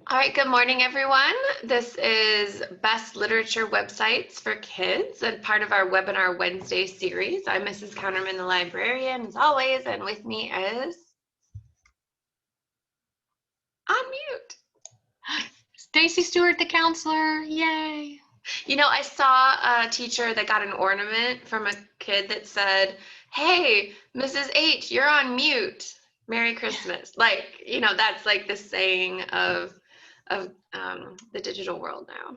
All right, good morning, everyone. This is Best Literature Websites for Kids and part of our Webinar Wednesday series. I'm Mrs. Counterman, the librarian, as always, and with me is on mute. Stacy Stewart, the counselor. Yay. You know, I saw a teacher that got an ornament from a kid that said, "Hey, Mrs. H, you're on mute. Merry Christmas." Like, you know, that's like the saying of the digital world now.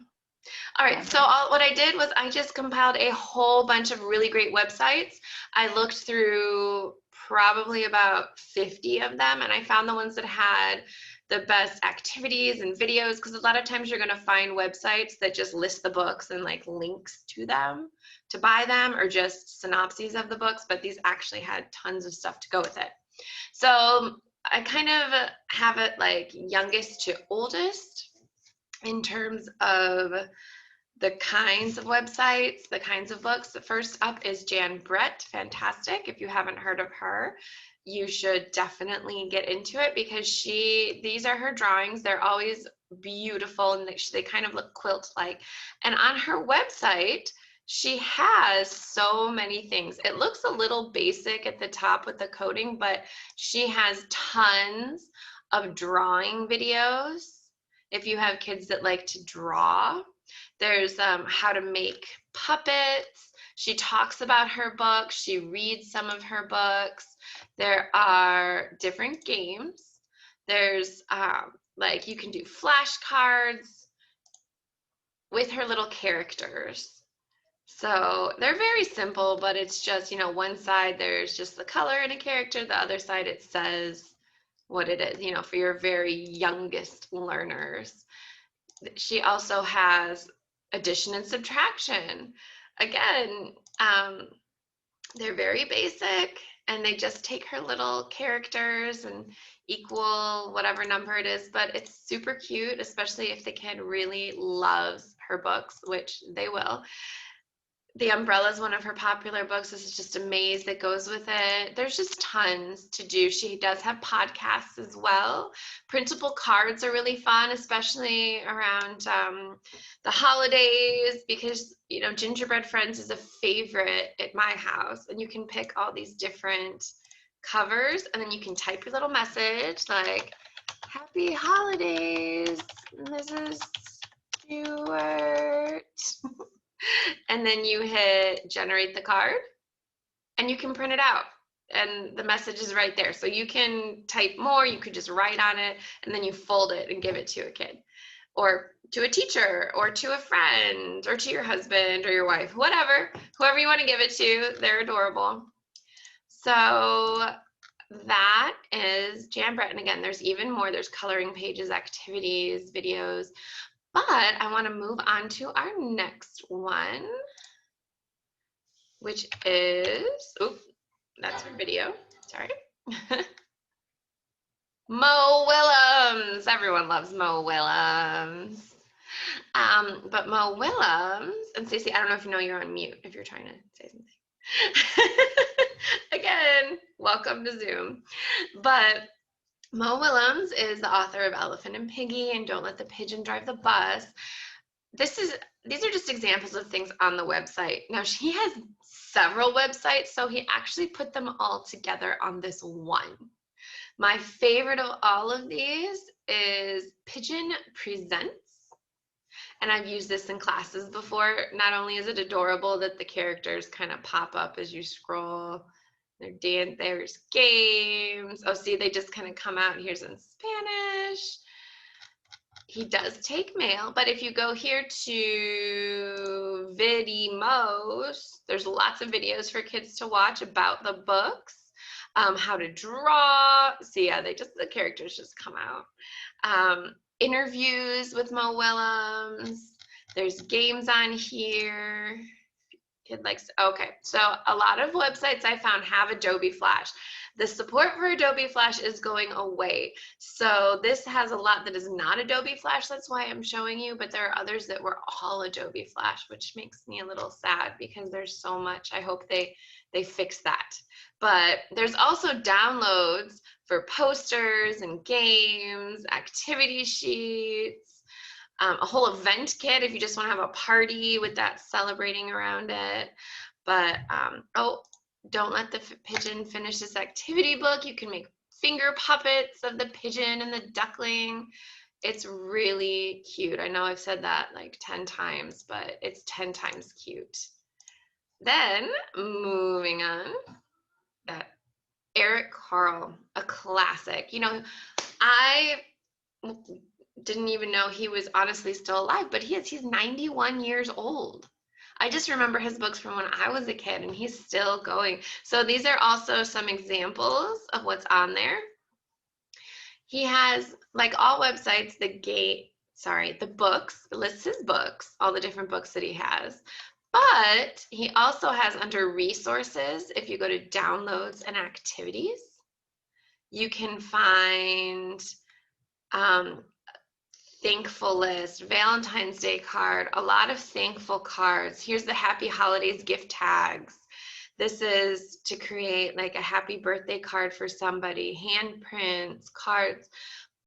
All right, so what I did was I just compiled a whole bunch of really great websites. I looked through probably about 50 of them, and I found the ones that had the best activities and videos, because a lot of times you're going to find websites that just list the books and like links to them to buy them, or just synopses of the books, but these actually had tons of stuff to go with it. So I kind of have it like youngest to oldest in terms of the kinds of websites, the kinds of books. The first up is Jan Brett, fantastic. If you haven't heard of her, you should definitely get into it, because these are her drawings. They're always beautiful, and they kind of look quilt-like. And on her website, she has so many things. It looks a little basic at the top with the coding, but she has tons of drawing videos. If you have kids that like to draw, there's how to make puppets. She talks about her books. She reads some of her books. There are different games. There's like you can do flashcards with her little characters. So they're very simple, but it's just, you know, one side there's just the color in a character, the other side it says what it is, you know, for your very youngest learners. She also has addition and subtraction. Again, they're very basic, and they just take her little characters and equal whatever number it is, but it's super cute, especially if the kid really loves her books, which they will. The Umbrella is one of her popular books. This is just a maze that goes with it. There's just tons to do. She does have podcasts as well. Printable cards are really fun, especially around the holidays, because, you know, Gingerbread Friends is a favorite at my house, and you can pick all these different covers, and then you can type your little message like, "Happy Holidays, Mrs. Stewart." And then you hit generate the card, and you can print it out, and the message is right there. So you can type more, you could just write on it, and then you fold it and give it to a kid, or to a teacher, or to a friend, or to your husband or your wife, whoever you want to give it to. They're adorable. So that is Jan Brett. And again, there's even more. There's coloring pages, activities, videos. But I want to move on to our next one, which is, oops, that's her video, sorry. Mo Willems. Everyone loves Mo Willems. But Mo Willems, and Stacey, I don't know if you know you're on mute if you're trying to say something. Again, welcome to Zoom. But Mo Willems is the author of Elephant and Piggy and Don't Let the Pigeon Drive the Bus. These are just examples of things on the website. Now, she has several websites, so he actually put them all together on this one. My favorite of all of these is Pigeon Presents, and I've used this in classes before. Not only is it adorable that the characters kind of pop up as you scroll, there's games. Oh, see, they just kind of come out. Here's in Spanish. He does take mail, but if you go here to Vidimos, there's lots of videos for kids to watch about the books, how to draw. See, yeah, the characters just come out. Interviews with Mo Willems. There's games on here. Kid likes, okay, so a lot of websites I found have Adobe Flash. The support for Adobe Flash is going away. So this has a lot that is not Adobe Flash. That's why I'm showing you, but there are others that were all Adobe Flash, which makes me a little sad because there's so much. I hope they fix that. But there's also downloads for posters and games, activity sheets, a whole event kit if you just want to have a party with that celebrating around it. But, oh, don't let the pigeon finish this activity book. You can make finger puppets of the pigeon and the duckling. It's really cute. I know I've said that like 10 times, but it's 10 times cute. Then, moving on, that Eric Carle, a classic. You know, I didn't even know he was honestly still alive, but he is. He's 91 years old. I just remember his books from when I was a kid, and he's still going. So these are also some examples of what's on there. He has, like all websites, the books, it lists his books, all the different books that he has. But he also has under resources, if you go to downloads and activities, you can find thankful list, Valentine's Day card, a lot of thankful cards. Here's the happy holidays gift tags. This is to create like a happy birthday card for somebody, handprints, cards,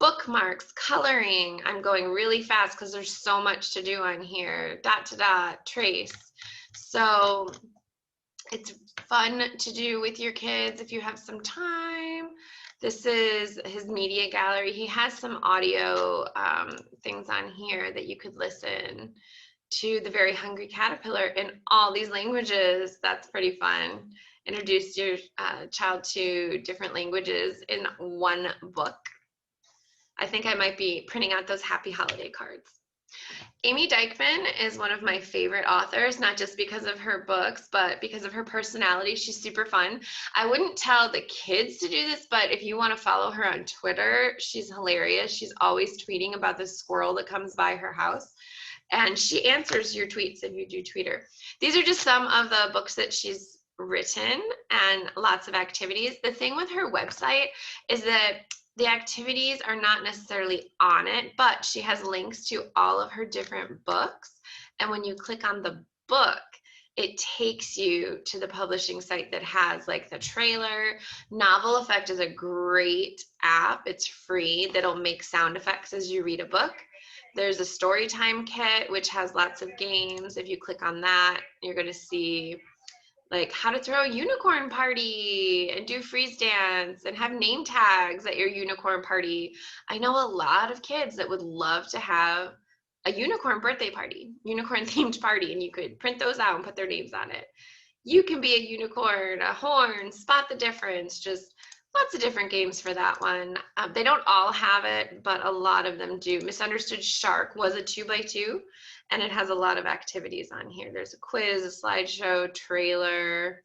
bookmarks, coloring. I'm going really fast because there's so much to do on here. Dot to dot, trace. So it's fun to do with your kids if you have some time. This is his media gallery. He has some audio things on here that you could listen to The Very Hungry Caterpillar in all these languages. That's pretty fun. Introduce your child to different languages in one book. I think I might be printing out those happy holiday cards. Amy Dykman is one of my favorite authors, not just because of her books, but because of her personality. She's super fun. I wouldn't tell the kids to do this, but if you want to follow her on Twitter, she's hilarious. She's always tweeting about the squirrel that comes by her house, and she answers your tweets if you do tweet her. These are just some of the books that she's written and lots of activities. The thing with her website is that the activities are not necessarily on it, but she has links to all of her different books. And when you click on the book, it takes you to the publishing site that has like the trailer. Novel Effect is a great app. It's free that'll make sound effects as you read a book. There's a Storytime kit, which has lots of games. If you click on that, you're going to see like how to throw a unicorn party and do freeze dance and have name tags at your unicorn party. I know a lot of kids that would love to have a unicorn birthday party, unicorn themed party, and you could print those out and put their names on it. You can be a unicorn, a horn, spot the difference, just lots of different games for that one. They don't all have it, but a lot of them do. Misunderstood Shark was a 2x2, and it has a lot of activities on here. There's a quiz, a slideshow, trailer.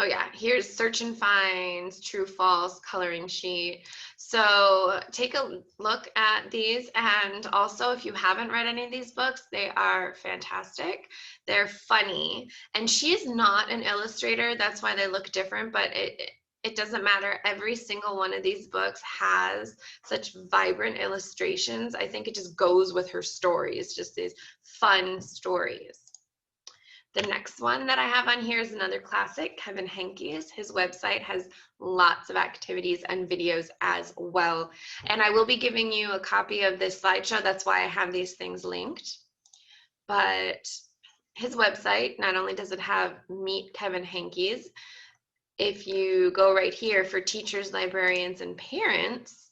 Oh yeah, here's search and find, true, false, coloring sheet. So take a look at these, and also if you haven't read any of these books, they are fantastic. They're funny, and she is not an illustrator, that's why they look different, but it doesn't matter. Every single one of these books has such vibrant illustrations. I think it just goes with her stories, just these fun stories. The next one that I have on here is another classic, Kevin Henkes. His website has lots of activities and videos as well. And I will be giving you a copy of this slideshow. That's why I have these things linked. But his website, not only does it have Meet Kevin Henkes, if you go right here for teachers, librarians, and parents,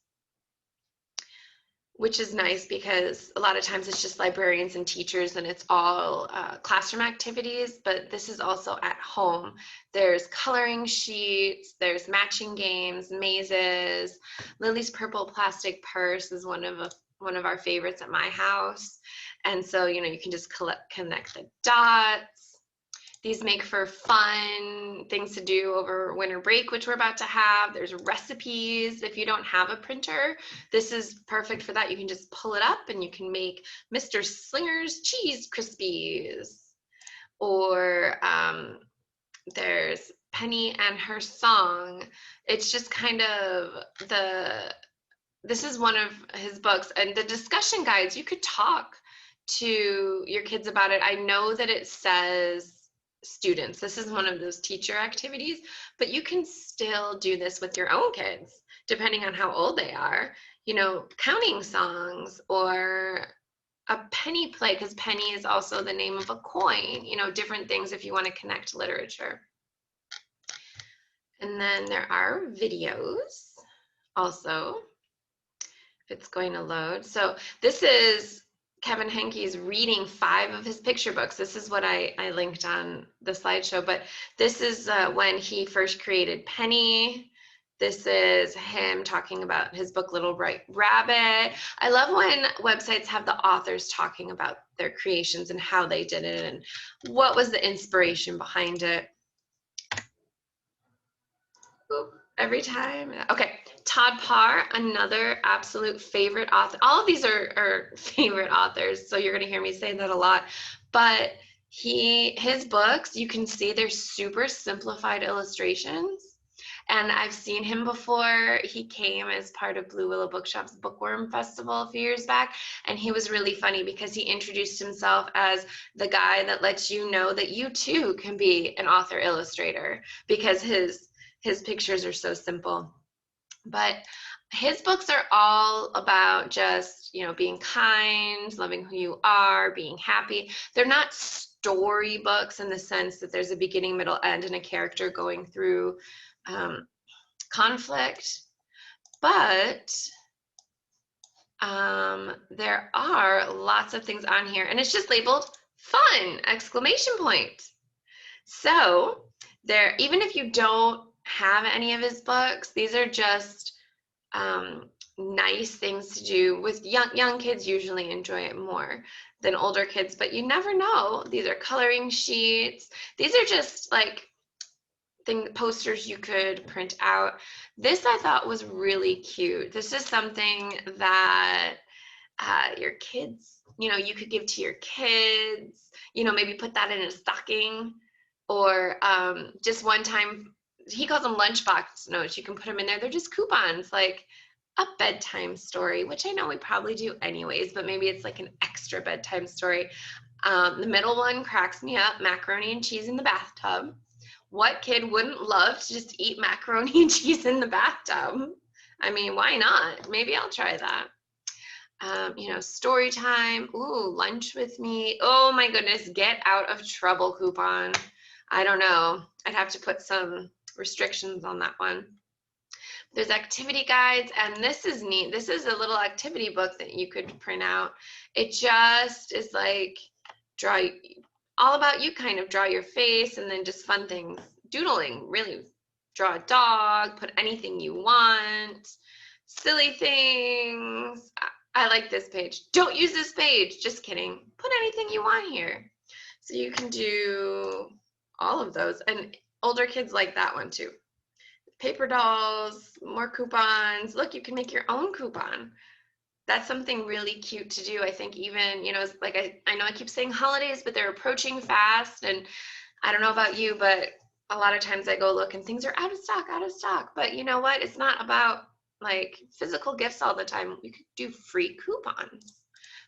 which is nice because a lot of times it's just librarians and teachers and it's all classroom activities, but this is also at home. There's coloring sheets, there's matching games, mazes. Lily's Purple Plastic Purse is one of our favorites at my house. And so, you know, you can just connect the dots. These make for fun things to do over winter break, which we're about to have. There's recipes. If you don't have a printer, this is perfect for that. You can just pull it up and you can make Mr. Slinger's Cheese Krispies. Or there's Penny and Her Song. It's just kind of this is one of his books. And the discussion guides, you could talk to your kids about it. I know that it says students. This is one of those teacher activities, but you can still do this with your own kids, depending on how old they are. You know, counting songs or a penny play, because penny is also the name of a coin, you know, different things if you want to connect literature. And then there are videos also, if it's going to load. So this is Kevin Henke's reading 5 of his picture books. This is what I linked on the slideshow, but this is when he first created Penny. This is him talking about his book, Little Bright Rabbit. I love when websites have the authors talking about their creations and how they did it and what was the inspiration behind it. Oop, every time. Okay, Todd Parr, another absolute favorite author. All of these are favorite authors, so you're going to hear me say that a lot. But his books, you can see they're super simplified illustrations. And I've seen him before. He came as part of Blue Willow Bookshop's Bookworm Festival a few years back, and he was really funny because he introduced himself as the guy that lets you know that you too can be an author illustrator, because his pictures are so simple. But his books are all about just, you know, being kind, loving who you are, being happy. They're not story books in the sense that there's a beginning, middle, end, and a character going through conflict, but there are lots of things on here, and it's just labeled fun, exclamation point. So there, even if you don't have any of his books, these are just nice things to do with young kids. Usually enjoy it more than older kids, but you never know. These are coloring sheets. These are just like posters you could print out. This I thought was really cute. This is something that your kids, you know, you could give to your kids, you know, maybe put that in a stocking, or just one time, he calls them lunchbox notes. You can put them in there. They're just coupons, like a bedtime story, which I know we probably do anyways, but maybe it's like an extra bedtime story. The middle one cracks me up, macaroni and cheese in the bathtub. What kid wouldn't love to just eat macaroni and cheese in the bathtub? I mean, why not? Maybe I'll try that. You know, story time. Ooh, lunch with me. Oh my goodness, get out of trouble coupon. I don't know. I'd have to put some restrictions on that one. There's activity guides, and this is neat. This is a little activity book that you could print out. It just is like draw, all about you, kind of draw your face, and then just fun things. Doodling, really. Draw a dog, put anything you want, silly things. I like this page. Don't use this page. Just kidding. Put anything you want here. So you can do all of those. And older kids like that one too. Paper dolls, more coupons. Look, you can make your own coupon. That's something really cute to do. I think even, you know, like I know I keep saying holidays, but they're approaching fast. And I don't know about you, but a lot of times I go look and things are out of stock. But you know what? It's not about like physical gifts all the time. You could do free coupons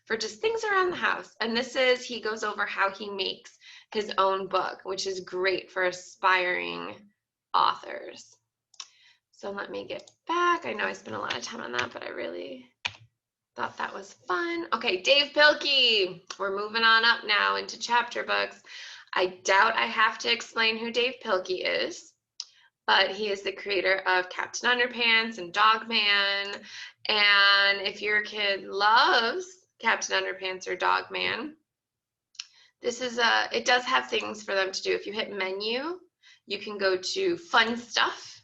for just things around the house. And this is, he goes over how he makes his own book, which is great for aspiring authors. So let me get back. I know I spent a lot of time on that, but I really thought that was fun. Okay, Dave Pilkey. We're moving on up now into chapter books. I doubt I have to explain who Dave Pilkey is, but he is the creator of Captain Underpants and Dog Man. And if your kid loves Captain Underpants or Dog Man, this is it does have things for them to do. If you hit menu, you can go to fun stuff.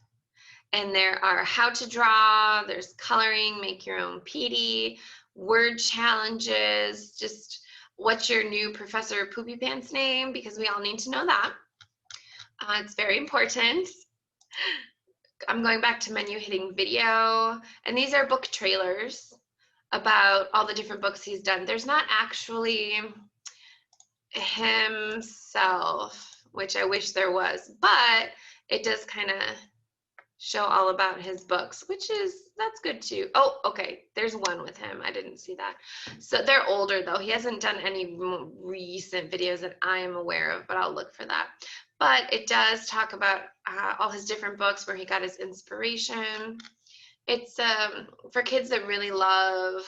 And there are how to draw, there's coloring, make your own PD, word challenges, just what's your new Professor Poopy Pants name, because we all need to know that. It's very important. I'm going back to menu, hitting video, and these are book trailers about all the different books he's done. There's not actually himself, which I wish there was, but it does kind of show all about his books, that's good too. Oh, okay, there's one with him. I didn't see that. So they're older though. He hasn't done any recent videos that I am aware of, but I'll look for that. But it does talk about all his different books, where he got his inspiration. It's for kids that really love,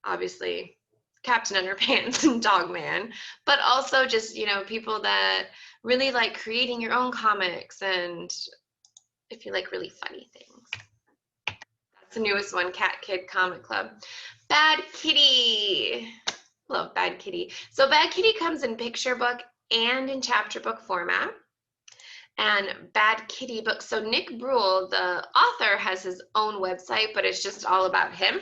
obviously, Captain Underpants and Dogman, but also just, people that really like creating your own comics, and if you like really funny things. That's the newest one, Cat Kid Comic Club. Bad Kitty. Love Bad Kitty. So Bad Kitty comes in picture book and in chapter book format. And Bad Kitty book. So Nick Bruhl, the author, has his own website, but it's just all about him,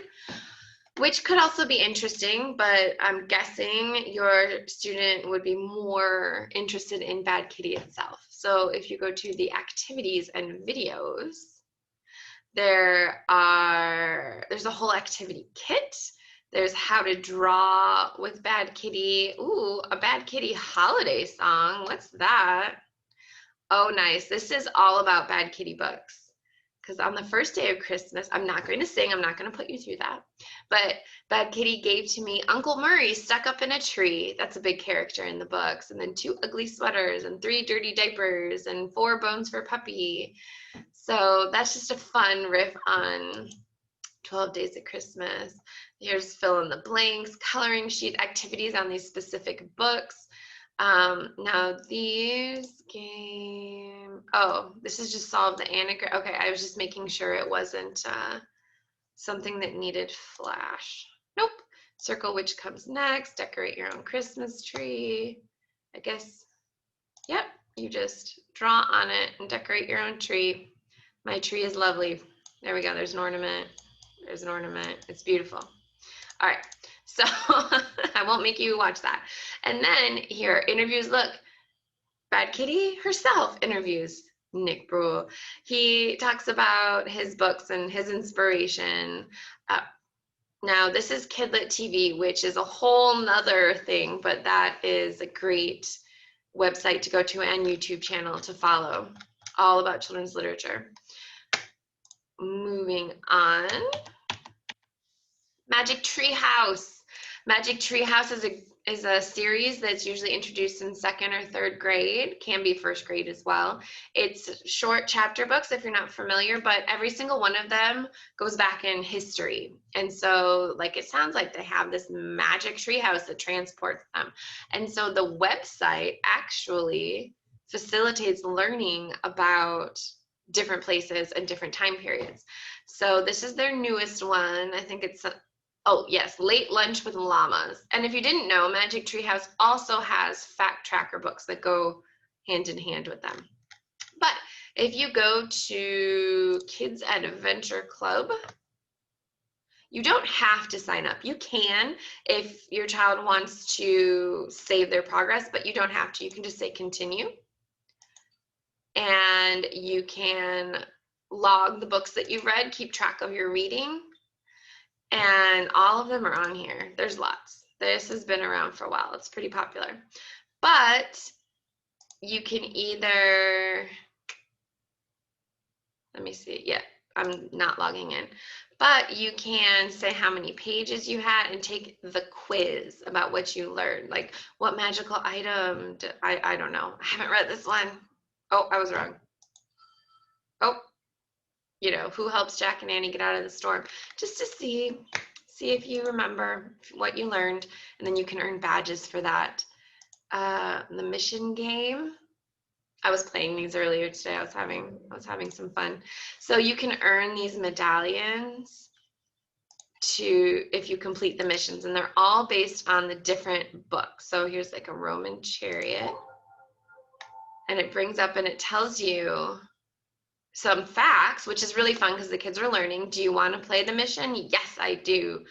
which could also be interesting, but I'm guessing your student would be more interested in Bad Kitty itself. So if you go to the activities and videos, there's a whole activity kit. There's how to draw with Bad Kitty. Ooh, a Bad Kitty holiday song. What's that? Oh, nice. This is all about Bad Kitty books. Because on the first day of Christmas, I'm not going to sing, I'm not going to put you through that, but Bad Kitty gave to me Uncle Murray stuck up in a tree. That's a big character in the books. And then 2 ugly sweaters and 3 dirty diapers and 4 bones for puppy. So that's just a fun riff on 12 Days of Christmas. Here's fill in the blanks, coloring sheet, activities on these specific books. Now these this is just solve the anagram. Okay, I was just making sure it wasn't something that needed flash. Nope. Circle which comes next, decorate your own Christmas tree. I guess, yep, you just draw on it and decorate your own tree. My tree is lovely. There we go, there's an ornament. There's an ornament, it's beautiful. All right, so I won't make you watch that. And then here, interviews, look, Bad Kitty herself interviews Nick Bruhl. He talks about his books and his inspiration. Now, this is Kidlit TV, which is a whole nother thing, but that is a great website to go to and YouTube channel to follow, all about children's literature. Moving on. Magic Tree House. Magic Tree House is a series that's usually introduced in 2nd or 3rd grade, can be 1st grade as well. It's short chapter books if you're not familiar, but every single one of them goes back in history. And so like it sounds like they have this magic tree house that transports them. And so the website actually facilitates learning about different places and different time periods. So this is their newest one. I think it's oh, yes, Late Lunch with Llamas. And if you didn't know, Magic Tree House also has fact tracker books that go hand in hand with them. But if you go to Kids Adventure Club, you don't have to sign up. You can if your child wants to save their progress, but you don't have to. You can just say continue. And you can log the books that you've read, keep track of your reading. And all of them are on here. There's lots. This has been around for a while. It's pretty popular. But you can either, let me see. Yeah, I'm not logging in. But you can say how many pages you had and take the quiz about what you learned. Like what magical item, I don't know. I haven't read this one. Oh, I was wrong. Oh. Who helps Jack and Annie get out of the storm, just to see if you remember what you learned, and then you can earn badges for that. The mission game, I was playing these earlier today. I was having some fun. So you can earn these medallions if you complete the missions, and they're all based on the different books. So here's like a Roman chariot, and it brings up and it tells you some facts, which is really fun because the kids are learning. Do you want to play the mission? Yes, I do.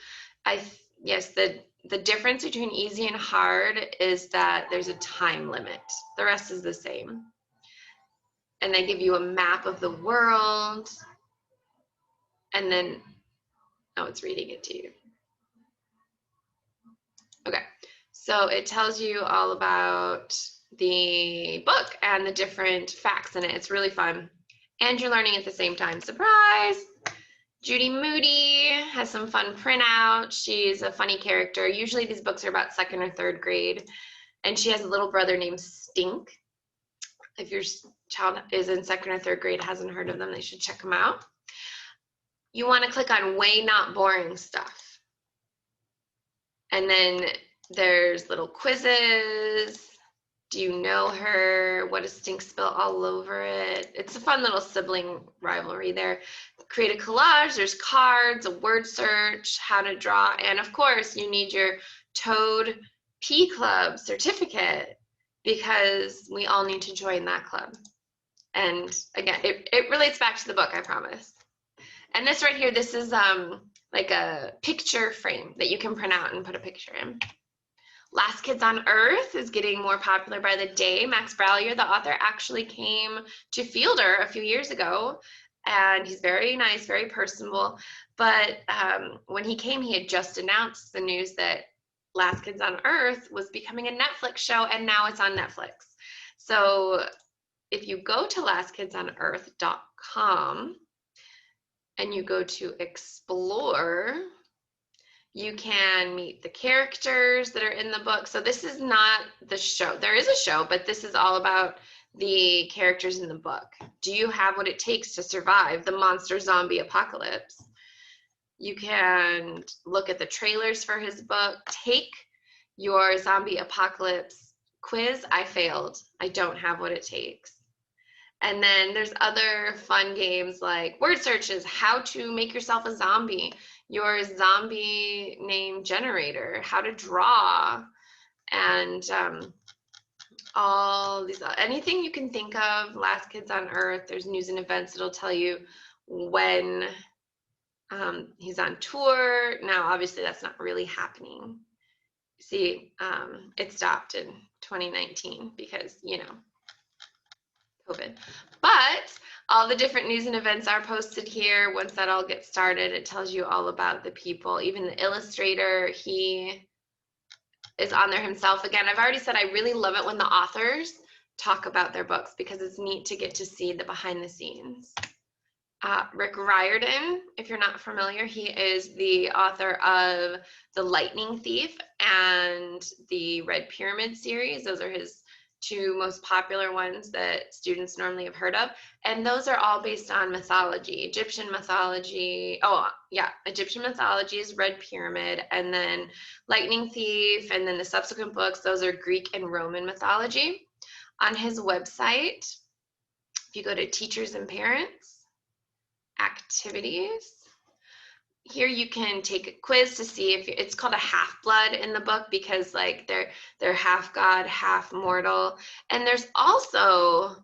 Yes, the difference between easy and hard is that there's a time limit. The rest is the same. And they give you a map of the world. And then, oh, it's reading it to you. Okay, so it tells you all about the book and the different facts in it. It's really fun. and you're learning at the same time. Surprise! Judy Moody has some fun printouts. She's a funny character. Usually these books are about 2nd or 3rd grade. And she has a little brother named Stink. If your child is in 2nd or 3rd grade, hasn't heard of them, they should check them out. You want to click on Way Not Boring Stuff. And then there's little quizzes. Do you know her? What does Stink spill all over it? It's a fun little sibling rivalry there. Create a collage. There's cards, a word search, how to draw, and of course you need your Toad P Club certificate because we all need to join that club. And again, it relates back to the book, I promise. And this right here, this is like a picture frame that you can print out and put a picture in. Last Kids on Earth is getting more popular by the day. Max Brallier, the author, actually came to Fielder a few years ago, and he's very nice, very personable. But when he came, he had just announced the news that Last Kids on Earth was becoming a Netflix show, and now it's on Netflix. So if you go to lastkidsonearth.com and you go to Explore, you can meet the characters that are in the book. So this is not the show. There is a show, but this is all about the characters in the book. Do you have what it takes to survive the monster zombie apocalypse? You can look at the trailers for his book. Take your zombie apocalypse quiz. I failed. I don't have what it takes. And then there's other fun games like word searches, how to make yourself a zombie, your zombie name generator, how to draw, and all these, anything you can think of. Last Kids on Earth, there's news and events. It'll tell you when he's on tour. Now, obviously, that's not really happening. See, it stopped in 2019 because, you know, COVID. But all the different news and events are posted here. Once that all gets started, it tells you all about the people. Even the illustrator, he is on there himself. Again, I've already said I really love it when the authors talk about their books because it's neat to get to see the behind the scenes. Rick Riordan, if you're not familiar, he is the author of The Lightning Thief and the Red Pyramid series. Those are his 2 most popular ones that students normally have heard of. And those are all based on mythology, Egyptian mythology. Oh, yeah, Egyptian mythology is Red Pyramid, and then Lightning Thief, and then the subsequent books, those are Greek and Roman mythology. On his website, if you go to Teachers and Parents, Activities, here you can take a quiz to see if it's called a half-blood in the book because like they're half god, half mortal. And there's also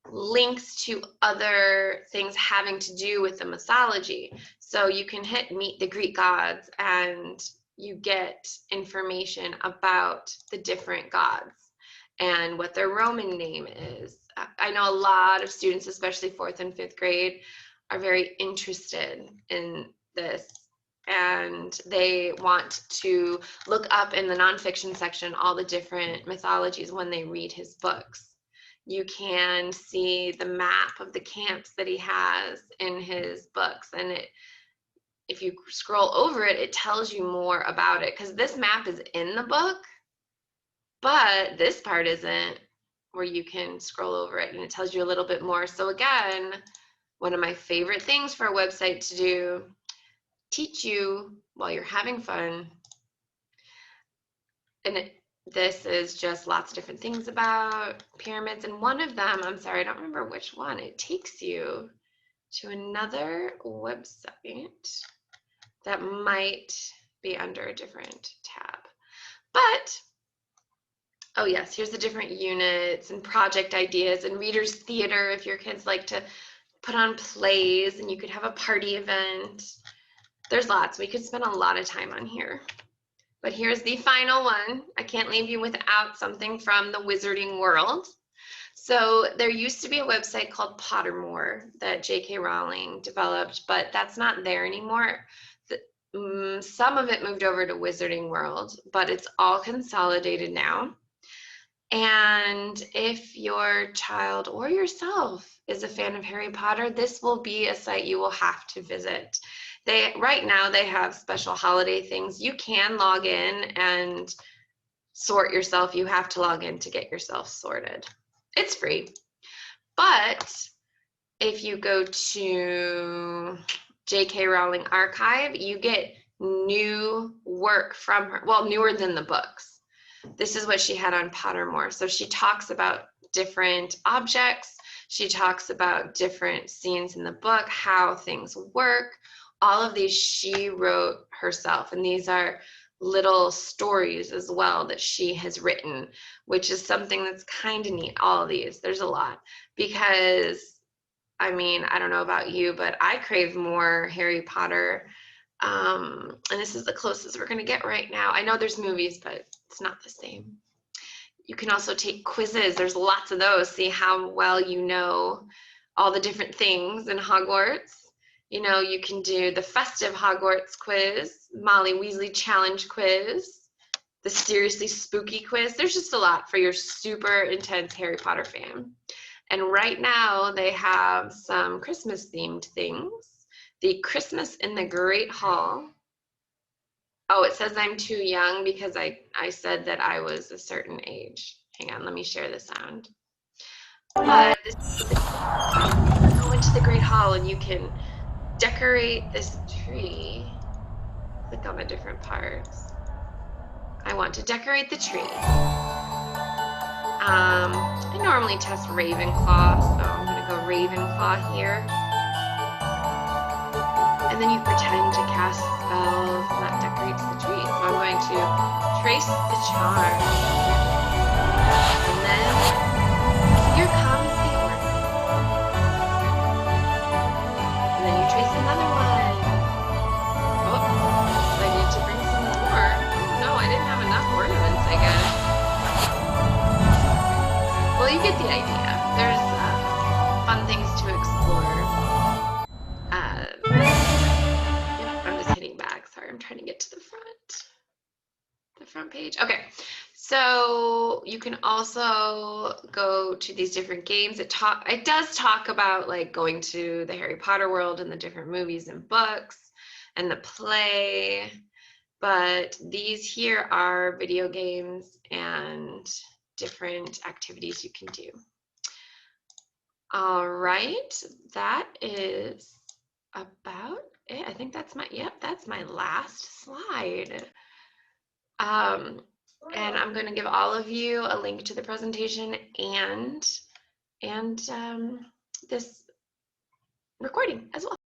links to other things having to do with the mythology. So you can hit Meet the Greek Gods and you get information about the different gods and what their Roman name is. I know a lot of students, especially 4th and 5th grade, are very interested in this, and they want to look up in the nonfiction section all the different mythologies when they read his books. You can see the map of the camps that he has in his books, and if you scroll over it, it tells you more about it because this map is in the book, but this part isn't, where you can scroll over it and it tells you a little bit more. So again, one of my favorite things for a website to do, teach you while you're having fun. And this is just lots of different things about pyramids. And one of them, I'm sorry, I don't remember which one, it takes you to another website that might be under a different tab. But, oh yes, here's the different units and project ideas and readers theater if your kids like to put on plays, and you could have a party event. There's lots. We could spend a lot of time on here. But here's the final one. I can't leave you without something from the Wizarding World. So there used to be a website called Pottermore that J.K. Rowling developed, but that's not there anymore. Some of it moved over to Wizarding World, but it's all consolidated now. And if your child or yourself is a fan of Harry Potter, this will be a site you will have to visit. Right now they have special holiday things. You can log in and sort yourself. You have to log in to get yourself sorted. It's free. But if you go to J.K. Rowling Archive, you get new work from her, well, newer than the books. This is what she had on Pottermore. So she talks about different objects. She talks about different scenes in the book, how things work. All of these she wrote herself, and these are little stories as well that she has written, which is something that's kind of neat. All of these, there's a lot, because I mean, I don't know about you, but I crave more Harry Potter. And this is the closest we're going to get right now. I know there's movies, but it's not the same. You can also take quizzes. There's lots of those. See how well you know all the different things in Hogwarts. You know, you can do the festive Hogwarts quiz, Molly Weasley challenge quiz, the seriously spooky quiz. There's just a lot for your super intense Harry Potter fan. And right now they have some Christmas themed things. The Christmas in the Great Hall. Oh, it says I'm too young because I said that I was a certain age. Hang on, let me share the sound. But go into the Great Hall and you can decorate this tree. Click on the different parts. I want to decorate the tree. I normally test Ravenclaw, so I'm going to go Ravenclaw here. And then you pretend to cast spells, and that decorates the tree. So I'm going to trace the charm. And then here comes the ornament. And then you trace another one. Oh, I need to bring some more. No, I didn't have enough ornaments, I guess. Well, you get the idea. There's fun things to explore. I'm just hitting back. Sorry, I'm trying to get to the front page. Okay, so you can also go to these different games. It does talk about like going to the Harry Potter world and the different movies and books and the play, but these here are video games and different activities you can do. All right, that is about it. I think that's that's my last slide. And I'm going to give all of you a link to the presentation and this recording as well.